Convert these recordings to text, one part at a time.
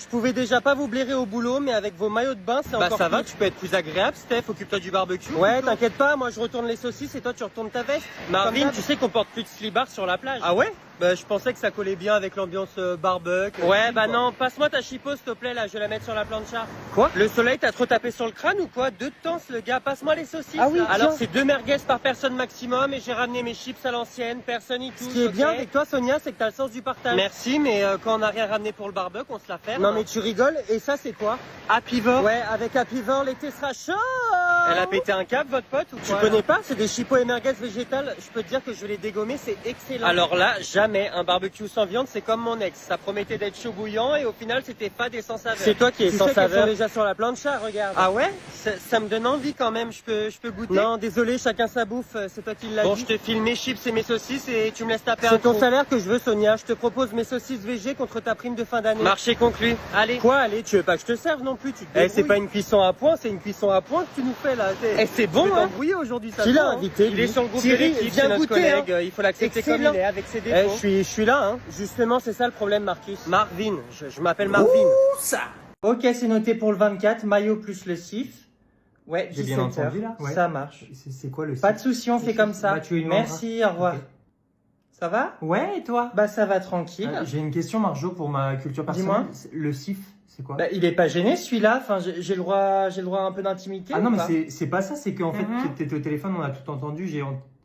pouvais déjà pas vous blairer au boulot, mais avec vos maillots de bain, c'est encore ça va, pire. tu peux être plus agréable, Steph. Occupe-toi du barbecue. Ouais, t'inquiète pas, moi je retourne les saucisses et toi tu retournes ta veste. Marvin, Comme tu sais qu'on porte plus de slibard sur la plage. Ah ouais? Bah, je pensais que ça collait bien avec l'ambiance barbecue. Ouais, bah non, passe-moi ta chipo s'il te plaît, là, je vais la mettre sur la plancha. Quoi? Le soleil t'a trop tapé sur le crâne ou quoi? Deux de temps, le gars, passe-moi les saucisses. Ah oui, là. tiens. Alors, c'est 2 merguez par personne maximum et j'ai ramené mes chips à l'ancienne, personne y touche. Ce qui est ok bien avec toi, Sonia, c'est que t'as le sens du partage. Merci, mais quand on n'a rien ramené pour le barbecue, on se la ferme. Non mais tu rigoles, et ça c'est quoi? Happyvore. Ouais, avec Happyvore, l'été sera chaud. Elle a pété un câble, votre pote, ou Tu quoi? connais pas? C'est des chipots et merguez végétales. Je peux te dire que je vais les dégommer, c'est excellent. Alors là, jamais un barbecue sans viande, c'est comme mon ex. Ça promettait d'être chaud bouillant et au final, c'était fade et sans saveur. c'est toi qui es Tu sans sais qu'elles saveur. sont Déjà sur la plancha, regarde. Ah ouais? Ça me donne envie quand même. Je peux goûter? Non, désolé, chacun sa bouffe. C'est toi qui l'as Bon, dit. je te file mes chips et mes saucisses et tu me laisses taper un C'est ton coup. salaire que je veux, Sonia. Je te propose mes saucisses végé contre ta prime de fin d'année. Marché conclu. Allez. Quoi, allez, tu veux pas que je te serve non plus? Tu te Eh, c'est débrouilles. pas une cuisson à point, c'est une cuisson à point que tu nous fais là. Eh, c'est bon, Tu veux hein. t'embrouiller aujourd'hui, ça Qui se l'a voit, hein. invité, Il lui est sur le groupe Thierry, collectif, viens c'est notre goûter, hein. collègue. Il faut l'accepter comme Excellent. il est, avec ses Eh, défauts. je suis là, hein. Justement, c'est ça le problème, Marcus. Marvin, je m'appelle Marvin. Ça. Ok, c'est noté pour le 24, maillot plus le sif. Ouais, J'ai 17 bien entendu, heures. là. Ouais. Ça marche. C'est quoi le Pas de sif? souci, on fait comme ça. Bah, tu lui Merci, au revoir. Ok. Ça va? Ouais, et toi? Bah ça va tranquille. J'ai une question, Marjo, pour ma culture personnelle. Dis-moi. Le sif, c'est quoi? Bah, il est pas gêné celui-là. Enfin, j'ai le droit à un peu d'intimité. Ah non, ou mais pas c'est pas ça, c'est qu'en fait, Mhm. t'étais au téléphone, on a tout entendu.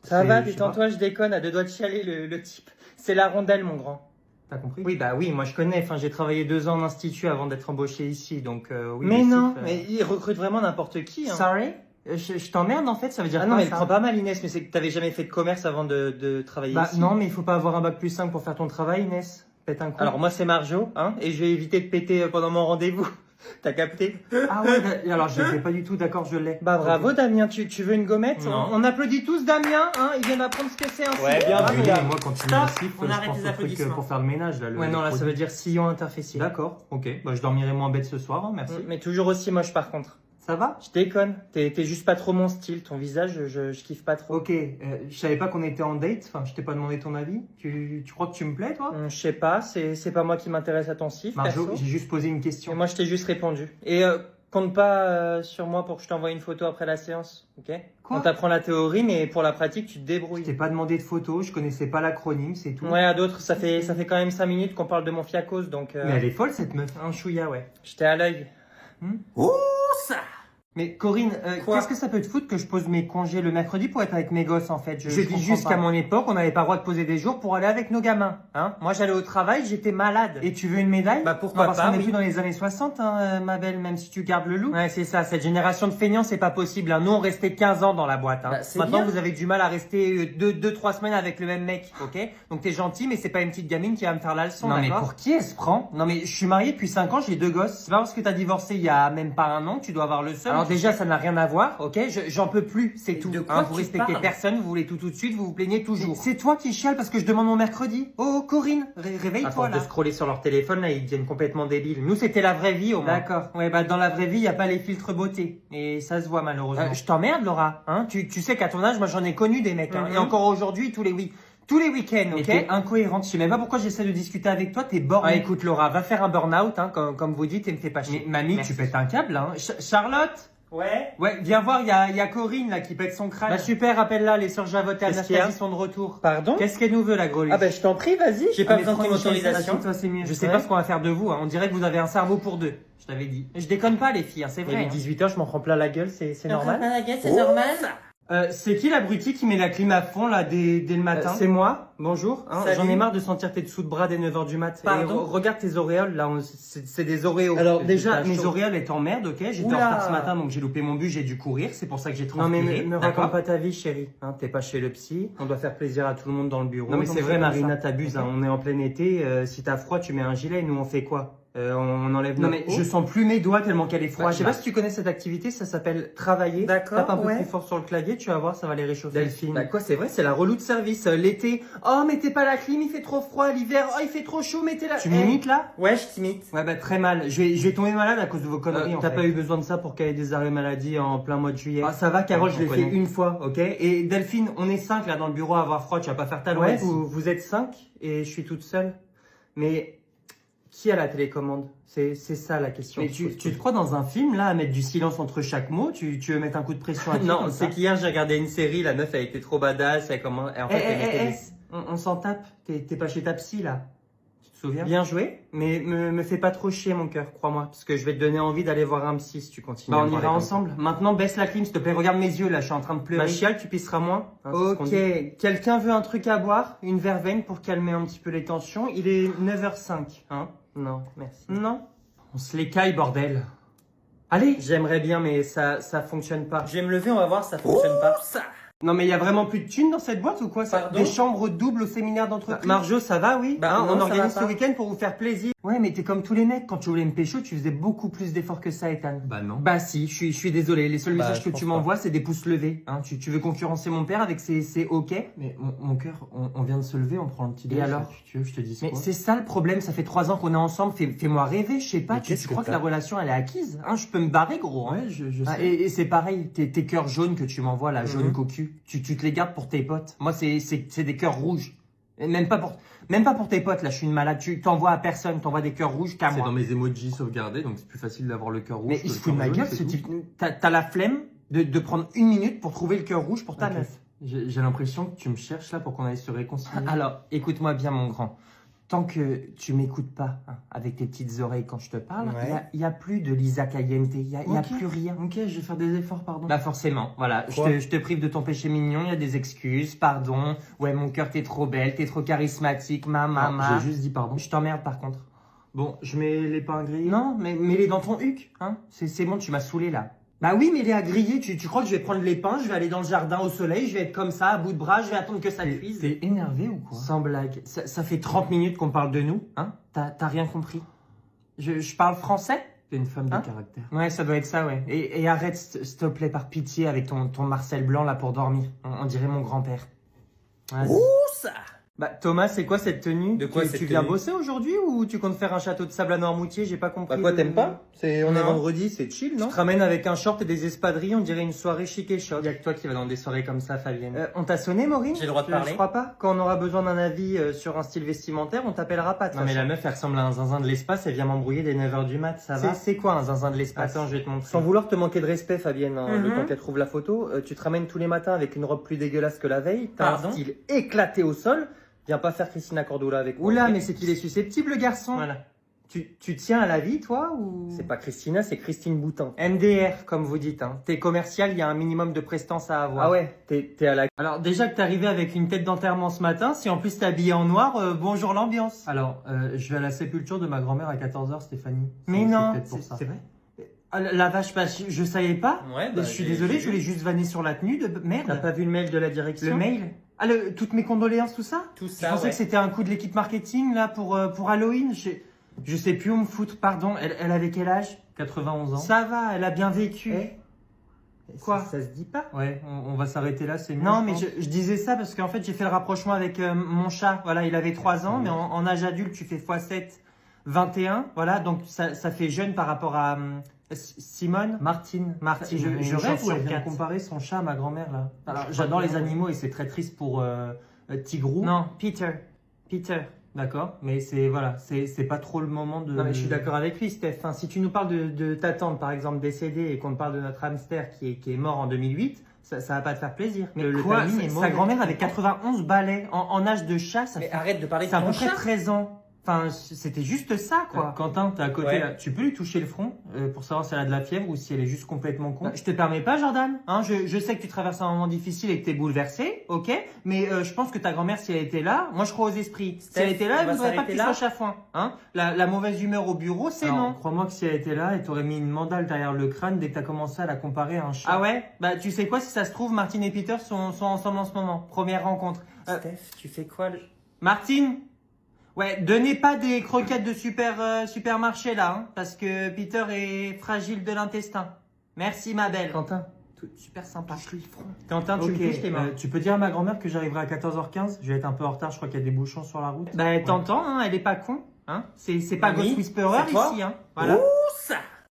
Ça c'est- va, je sais détends-toi, je déconne. À deux doigts de chialer le type. C'est la rondelle, mon grand. pas. T'as compris? Oui, bah oui, moi je connais. Enfin, j'ai travaillé 2 ans en institut avant d'être embauché ici, donc oui. Mais le non, sif, mais il recrute vraiment n'importe qui. Hein. Sorry? Je t'emmerde en fait, ça veut dire Ah quoi non, mais il ça? prend pas mal Inès, mais c'est que t'avais jamais fait de commerce avant de travailler Bah ici. non, mais il faut pas avoir un bac plus 5 pour faire ton travail, Inès. Pète un coup. Alors moi c'est Marjo, hein, et je vais éviter de péter pendant mon rendez-vous. T'as capté? Ah ouais, alors je l'ai pas du tout, d'accord, je l'ai. Bah bravo Ok. Damien, tu veux une gommette? Non. On applaudit tous Damien, hein, il vient d'apprendre ce que c'est un Ouais, sif. bien Bravo. vu, Oui, là. mais moi quand tu Stop, me dis sif, on je arrête pense les au truc applaudissements. pour faire le ménage là. Ouais, non, là ça produit. veut dire sillon interfessier. D'accord, ok. Bah je dormirai moins bête ce soir, hein, merci. Mais toujours aussi moche par contre. Ça va? Je déconne, t'es juste pas trop mon style, ton visage, je kiffe pas trop. Ok, je savais pas qu'on était en date, enfin je t'ai pas demandé ton avis. Tu crois que tu me plais toi? Je sais pas, c'est pas moi qui m'intéresse à ton sif, Marjo, perso. j'ai juste posé une Et question. moi je t'ai juste répondu. Et compte pas sur moi pour que je t'envoie une photo après la séance, ok? Quoi? On t'apprend la théorie, mais pour la pratique tu te Je débrouilles. t'ai pas demandé de photo, je connaissais pas l'acronyme, c'est tout. Ouais, à d'autres, ça fait quand même 5 minutes qu'on parle de mon fiacos, donc... Mais elle est folle cette meuf. Un chouïa, ouais. J'étais à l'œil. Mais Corinne, Quoi? qu'est-ce que ça peut te foutre que je pose mes congés le mercredi pour être avec mes gosses en fait? Je dis comprends juste pas. qu'à mon époque, on n'avait pas le droit de poser des jours pour aller avec nos gamins. Hein, moi, j'allais au travail, j'étais malade. Et tu veux une médaille? Bah, pourquoi Non, parce pas, qu'on est oui. plus dans les années 60, hein, ma belle, même si tu gardes le loup. Ouais, c'est ça. Cette génération de feignants, c'est pas possible. Hein. Nous, on restait 15 ans dans la boîte. Hein. Bah, c'est Maintenant, bien. vous avez du mal à rester 2-3 semaines avec le même mec, ok? Donc, t'es gentil, mais c'est pas une petite gamine qui va me faire la leçon, Non mais d'accord? pour qui elle se prend? Non, mais je suis marié depuis 5 ans, j'ai 2 gosses. C'est pas parce que t'as divorcé il y a même pas un an que tu dois avoir le seum. Alors déjà, ça n'a rien à voir, ok? J'en peux plus, c'est tout. de quoi Vous tu respectez parles personne, vous voulez tout de suite, vous vous plaignez toujours. C'est toi qui chiale parce que je demande mon mercredi. Oh Corinne, À réveille-toi force de là. scroller sur leur téléphone, là, ils deviennent complètement débiles. Nous, c'était la vraie vie, au moins. D'accord. Ouais, bah, dans la vraie vie, il n'y a pas les filtres beauté. Et ça se voit, malheureusement. Je t'emmerde, Laura. Hein, tu sais qu'à ton âge, moi, j'en ai connu des mecs. Hein, Mhm. et encore aujourd'hui, tous les week-ends, Mais ok? t'es incohérente, je sais même pas pourquoi j'essaie de discuter avec toi, t'es borné. Ah, écoute, Laura, va faire un burn-out, hein, comme vous dites, et me fais pas chier. Mais mamie, Merci. tu pètes un câble là. Hein. Charlotte? Ouais. Ouais, viens voir, il y a Corinne, là, qui pète son crâne. Bah, super, appelle-la, les sœurs Javotte et Qu'est-ce qu'il y a Anastasie sont de retour. Pardon? Qu'est-ce qu'elle nous veut, la greluche? Ah bah je t'en prie, vas-y. J'ai pas besoin de ton autorisation. Toi c'est mieux. Je sais Ouais. pas ce qu'on va faire de vous, hein. On dirait que vous avez un cerveau pour deux. Je t'avais dit. Je déconne pas, les filles, hein, c'est vrai. Il est 18h, je m'en prends plein la gueule, c'est normal. C'est normal. C'est qui l'abruti qui met la clim à fond là dès le matin? C'est moi. Bonjour. Hein, Salut. j'en ai marre de sentir tes dessous de bras dès 9h du mat. Pardon. Et regarde tes auréoles là, c'est des oréos. Alors déjà, T'as mes chaud. auréoles étaient en merde, ok? J'étais en Oula. retard ce matin, donc j'ai loupé mon bus, j'ai dû courir, c'est pour ça que j'ai Non mais transpiré. me d'accord? raconte pas ta vie, chérie. Hein, t'es pas chez le psy. On doit faire plaisir à tout le monde dans le bureau. Non, mais Donc c'est vrai, pas Marina, ça. t'abuses, hein. On est en plein été. Si t'as froid, tu mets un gilet. Nous on fait quoi? On enlève Non nos mais peaux. je sens plus mes doigts tellement qu'elle est Ouais, froide. je sais pas si tu connais cette activité, ça s'appelle travailler. D'accord, Tape un peu ouais. plus fort sur le clavier, tu vas voir, ça va les réchauffer. Delphine. Bah quoi, c'est vrai, c'est la relou de service. L'été, oh mettez pas la clim, il fait trop froid. L'hiver, oh il fait trop chaud, mettez la. Tu m'imites là? Ouais, je t'imite. Ouais bah très mal. Je vais tomber malade à cause de vos conneries. T'as pas eu besoin de ça pour qu'il y ait des arrêts maladie en plein mois de juillet. Ah ça va, Carole, Ouais, je l'ai on fait connaît. une fois, ok. Et Delphine, on est 5 là dans le bureau à avoir froid. Tu vas pas faire ta loi. Ouais, vous êtes 5 et je suis toute seule. Mais Qui a la télécommande? C'est ça la question. Mais tu te crois dans un film, là, à mettre du silence entre chaque mot? Tu veux mettre un coup de pression à qui Non, comme ça c'est qu'hier j'ai regardé une série, la meuf elle était trop badass, elle comment... En fait, elle mettait des- On s'en tape. T'es pas chez ta psy, là. Tu te souviens? Bien joué, mais me fais pas trop chier mon cœur, crois-moi, parce que je vais te donner envie d'aller voir un psy si tu continues. Bah, à me on parler ira comme ça. ensemble. Maintenant, baisse la clim, s'il te plaît. Regarde mes yeux, là, je suis en train de pleurer. Ma chiale, tu pisseras moins. hein, c'est ce qu'on Ok, dit. quelqu'un veut un truc à boire? Une verveine pour calmer un petit peu les tensions? Il est 9h05, hein? Non, merci. Non? On se les caille, bordel. Allez! J'aimerais bien, mais ça fonctionne pas. Je vais me lever, on va voir, ça fonctionne pas. Non, mais il y a vraiment plus de thunes dans cette boîte ou quoi ça? Pardon? Des chambres doubles au séminaire d'entreprise? Marjo, ça va, oui? Bah, Hein, on non, ça organise va ce pas. week-end pour vous faire plaisir. Ouais, mais t'es comme tous les mecs. Quand tu voulais me pécho, tu faisais beaucoup plus d'efforts que ça, Ethan. Bah non. Bah si, je suis désolé. Les seuls Bah, messages je que pense tu pas. m'envoies, c'est des pouces levés. Hein, tu veux concurrencer mon père avec ses OK? Mais mon cœur, on vient de se lever, on prend le petit Et déj, alors? Tu veux que je te dise Mais quoi? c'est ça le problème, ça fait 3 ans qu'on est ensemble. Fais-moi rêver, je sais pas. Mais Tu qu'est-ce que crois que t'as la relation, elle est acquise? Hein, je peux me barrer, gros. Hein. Ouais, je Ah, sais. et c'est pareil, tes cœurs jaunes que tu m'envoies, là, jaune Mhm. cocu, tu te les gardes pour tes potes. Moi, c'est des cœurs rouges. Et même pas pour tes potes, là, je suis une malade. Tu t'envoies à personne, t'envoies des cœurs rouges qu'à C'est moi. dans mes emojis sauvegardés, donc c'est plus facile d'avoir le cœur rouge. Mais que il le se fout de cœur ma jaune, gueule, c'est ce tout. type. T'as la flemme de prendre 1 minute pour trouver le cœur rouge pour ta Ok. meuf. J'ai l'impression que tu me cherches là pour qu'on aille se réconcilier. Alors, écoute-moi bien, mon grand. Tant que tu m'écoutes pas hein, avec tes petites oreilles quand je te parle, Ouais. y a plus de Lisa Caliente, y a Ok. plus rien. Ok, je vais faire des efforts, pardon. Bah forcément, voilà. Quoi Je te prive de ton péché mignon, il y a des excuses, pardon. Ouais, mon cœur, t'es trop belle, t'es trop charismatique, Non, maman. j'ai juste dit pardon. Je t'emmerde par contre. Bon, je mets les pains à griller. Non, mais mets-les dans ton huc, hein. C'est bon, tu m'as saoulé là. Bah oui, mets-les à griller. Tu crois que je vais prendre les pains, je vais aller dans le jardin au soleil, je vais être comme ça, à bout de bras, je vais attendre que ça cuise. T'es énervé ou quoi? Sans blague. Ça fait 30 minutes qu'on parle de nous, hein. T'as rien compris. Je parle français? T'es une femme de Hein caractère. Ouais, ça doit être ça, ouais. Et arrête, s'il te plaît, par pitié, avec ton Marcel Blanc là pour dormir. On dirait mon grand-père. Vas-y. ça! Bah, Thomas, c'est quoi cette tenue? De quoi tu cette viens tenue bosser aujourd'hui ou tu comptes faire un château de sable à Noirmoutier? J'ai pas compris. Bah quoi, t'aimes pas? On est Non. vendredi, c'est chill, non? Tu te ramènes avec un short et des espadrilles, on dirait une soirée chic et chaude. Y'a que toi qui vas dans des soirées comme ça, Fabienne. On t'a sonné, Maureen? J'ai le droit de parler Je crois pas. Quand on aura besoin d'un avis sur un style vestimentaire, on t'appellera pas. Non mais la meuf, elle ressemble à un zinzin de l'espace, elle vient m'embrouiller dès 9h du mat, ça va? C'est quoi un zinzin de l'espace? Attends, je vais te montrer. Sans vouloir te manquer de respect, Fabienne, hein, le Mhm. temps qu'elle trouve la photo, tu te ramènes tous les matins avec une robe plus dégueulasse que la veille, t'as Pardon un style éclaté au sol, viens pas faire Christina Cordula avec moi. Oula, ok mais c'est qu'il est susceptible, le garçon. Voilà. Tu tiens à la vie, toi, ou? C'est pas Christina, c'est Christine Boutin. MDR, comme vous dites, hein. T'es commercial, il y a un minimum de prestance à avoir. Ah ouais, t'es à la... Alors, déjà que t'es arrivé avec une tête d'enterrement ce matin, si en plus t'es habillé en noir, bonjour l'ambiance. Alors, je vais à la sépulture de ma grand-mère à 14h, Stéphanie. Mais non, peut-être pour ça. c'est vrai. Ah, la vache, bah, je savais pas. Ouais, Je suis désolé, je voulais juste vanner sur la tenue de T'as merde. pas vu le mail de la direction? Le mail? Ah, toutes mes condoléances, tout ça? Tout Je ça, pensais ouais. que c'était un coup de l'équipe marketing, là, pour Halloween. Je sais plus où me foutre, pardon. Elle avait quel âge? 91 ans. Ça va, elle a bien vécu. Quoi? Ça se dit pas? Ouais, On va s'arrêter là, c'est mieux. Non, je mais pense. je disais ça parce qu'en fait, j'ai fait le rapprochement avec mon chat. Voilà, il avait 3 ans, mais en âge adulte, tu fais x7, 21. Voilà, donc ça fait jeune par rapport à Simone. Martine. Je rêve sur sur 4. comparer son chat à ma grand-mère, là. Alors, J'adore les animaux et c'est très triste pour Tigrou. Non, Peter. D'accord, mais c'est pas trop le moment de... Non, mais je suis d'accord avec lui, Steph. Enfin, si tu nous parles de ta tante, par exemple, décédée, et qu'on te parle de notre hamster qui est mort en 2008, ça va pas te faire plaisir. Mais le quoi timing est Sa mauvais. Sa grand-mère avait grand-mère 91 balais. En âge de chat, ça fait... arrête de parler C'est à peu près 13 ans. Enfin, c'était juste ça, quoi. Quentin, t'es à côté, Ouais. là. Tu peux lui toucher le front pour savoir si elle a de la fièvre ou si elle est juste complètement con? Je te permets pas, Jordan. Hein, je sais que tu traverses un moment difficile et que t'es bouleversé, ok. Mais je pense que ta grand-mère, si elle était là, moi je crois aux esprits. Si elle était là, on elle va voudrait pas que s'arrêter tu là sois chafouin. Hein, la mauvaise humeur au bureau, c'est Alors, non. crois-moi que si elle était là, elle t'aurait mis une mandale derrière le crâne dès que t'as commencé à la comparer à un chat. Ah ouais? Bah tu sais quoi, si ça se trouve, Martine et Peter sont ensemble en ce moment. Première rencontre. Steph, tu fais quoi Martine? Ouais, donnez pas des croquettes de supermarché là, hein, parce que Peter est fragile de l'intestin. Merci ma belle. Quentin, Super sympa. Quentin, tu ok, me touches tes mains. tu peux dire à ma grand-mère que j'arriverai à 14h15? Je vais être un peu en retard, je crois qu'il y a des bouchons sur la route. Bah t'entends, hein, elle est pas con. Hein, c'est pas Mamie, Ghost Whisperer c'est toi ici. Hein, voilà. ça